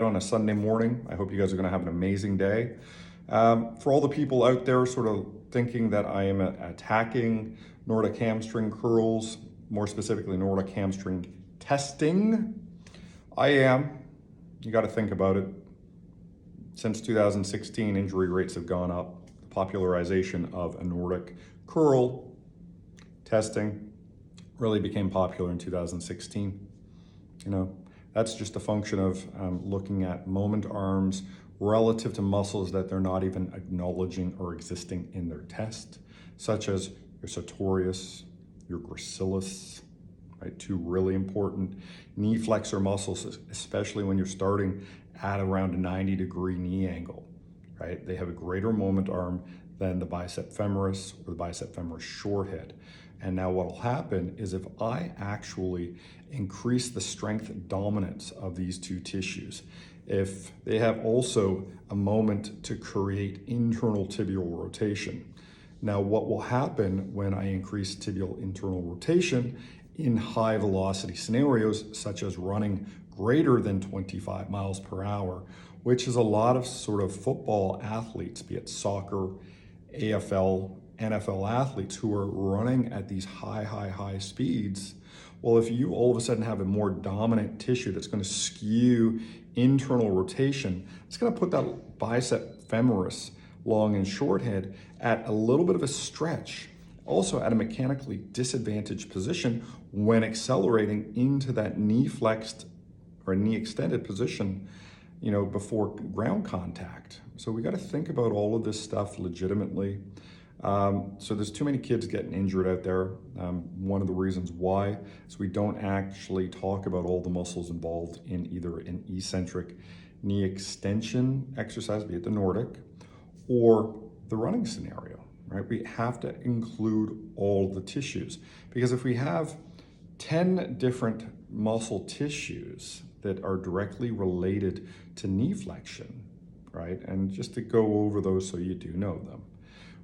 On a Sunday morning. I hope you guys are going to have an amazing day. For all the people out there sort of thinking that I am attacking Nordic hamstring curls, more specifically Nordic hamstring testing, I am. You got to think about it. Since 2016, injury rates have gone up. The popularization of a Nordic curl testing really became popular in 2016. That's just a function of looking at moment arms relative to muscles that they're not even acknowledging or existing in their test, such as your sartorius, your gracilis, right? Two really important knee flexor muscles, especially when you're starting at around a 90-degree knee angle, right? They have a greater moment arm than the bicep femoris or the bicep femoris short head. And now what will happen is if I actually increase the strength dominance of these two tissues, if they have also a moment to create internal tibial rotation. Now what will happen when I increase tibial internal rotation in high velocity scenarios, such as running greater than 25 miles per hour, which is a lot of sort of football athletes, be it soccer, AFL, NFL athletes who are running at these high speeds. Well, if you all of a sudden have a more dominant tissue that's going to skew internal rotation, it's going to put that bicep femoris, long and short head, at a little bit of a stretch, also at a mechanically disadvantaged position when accelerating into that knee flexed or knee extended position, before ground contact. So we got to think about all of this stuff legitimately. So there's too many kids getting injured out there. One of the reasons why is we don't actually talk about all the muscles involved in either an eccentric knee extension exercise, be it the Nordic, or the running scenario, right? We have to include all the tissues, because if we have 10 different muscle tissues that are directly related to knee flexion, right? And just to go over those so you do know them.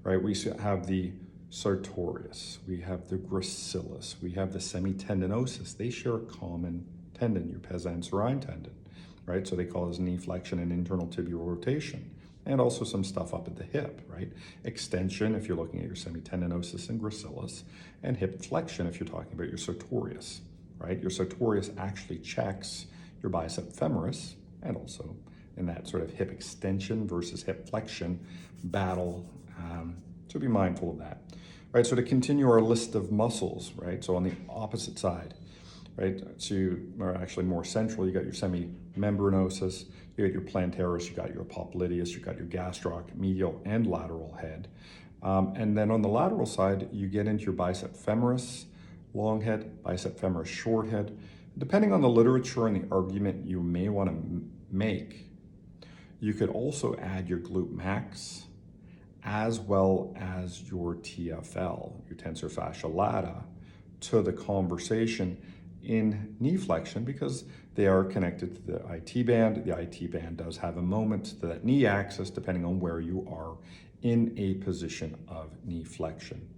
Right, we have the sartorius, we have the gracilis, we have the semitendinosus. They share a common tendon, your pes anserine tendon, right? So they call this knee flexion and internal tibial rotation, and also some stuff up at the hip, right? Extension, if you're looking at your semitendinosus and gracilis, and hip flexion, if you're talking about your sartorius, right? Your sartorius actually checks your bicep femoris, and also in that sort of hip extension versus hip flexion battle. So be mindful of that, right? So to continue our list of muscles, right? So on the opposite side, right? So you are actually more central. You got your semimembranosus, you got your plantaris, you got your popliteus, you got your gastroc, medial and lateral head. And then on the lateral side, you get into your bicep femoris, long head, bicep femoris short head. Depending on the literature and the argument you may want to make, you could also add your glute max, as well as your TFL, your tensor fascia lata, to the conversation in knee flexion, because they are connected to the IT band. The IT band does have a moment to that knee axis, depending on where you are in a position of knee flexion.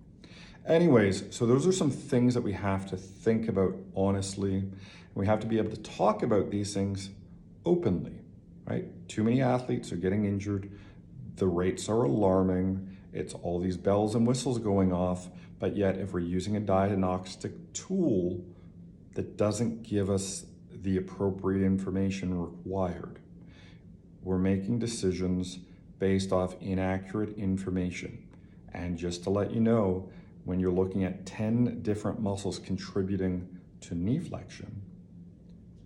Anyways, so those are some things that we have to think about honestly. We have to be able to talk about these things openly, right? Too many athletes are getting injured. The rates are alarming. It's all these bells and whistles going off, but yet if we're using a diagnostic tool that doesn't give us the appropriate information required, we're making decisions based off inaccurate information. And just to let you know, when you're looking at 10 different muscles contributing to knee flexion,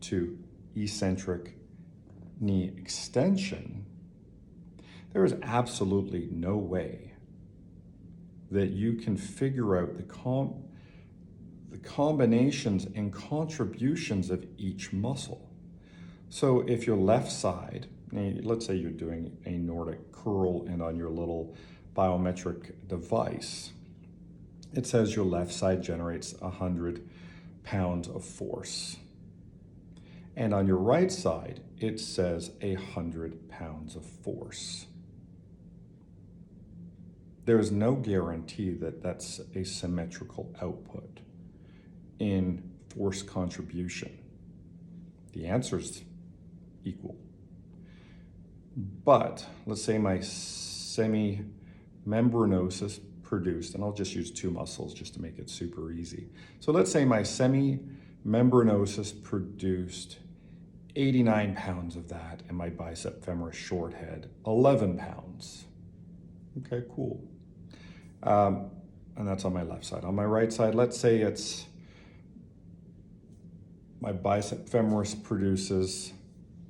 to eccentric knee extension, there is absolutely no way that you can figure out the combinations and contributions of each muscle. So if your left side, let's say you're doing a Nordic curl, and on your little biometric device, it says your left side generates 100 pounds of force. And on your right side, it says 100 pounds of force. There is no guarantee that that's a symmetrical output in force contribution. The answer is equal. But let's say my semimembranosus produced, and I'll just use two muscles just to make it super easy. So let's say my semimembranosus produced 89 pounds of that, and my bicep femoris short head, 11 pounds. Okay, cool. And that's on my left side. On my right side, let's say it's my bicep femoris produces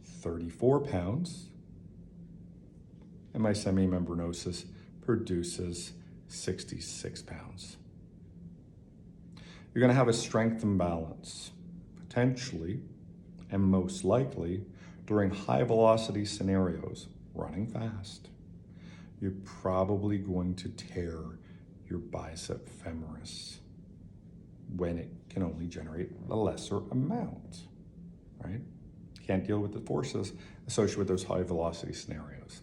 34 pounds, and my semimembranosus produces 66 pounds. You're gonna have a strength imbalance, potentially, and most likely, during high velocity scenarios, running fast. You're probably going to tear your bicep femoris when it can only generate a lesser amount, right? Can't deal with the forces associated with those high velocity scenarios.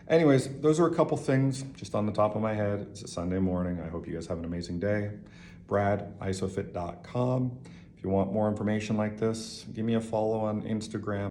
Anyways, those are a couple things just on the top of my head. It's a Sunday morning. I hope you guys have an amazing day. Brad@isofit.com. If you want more information like this, give me a follow on Instagram.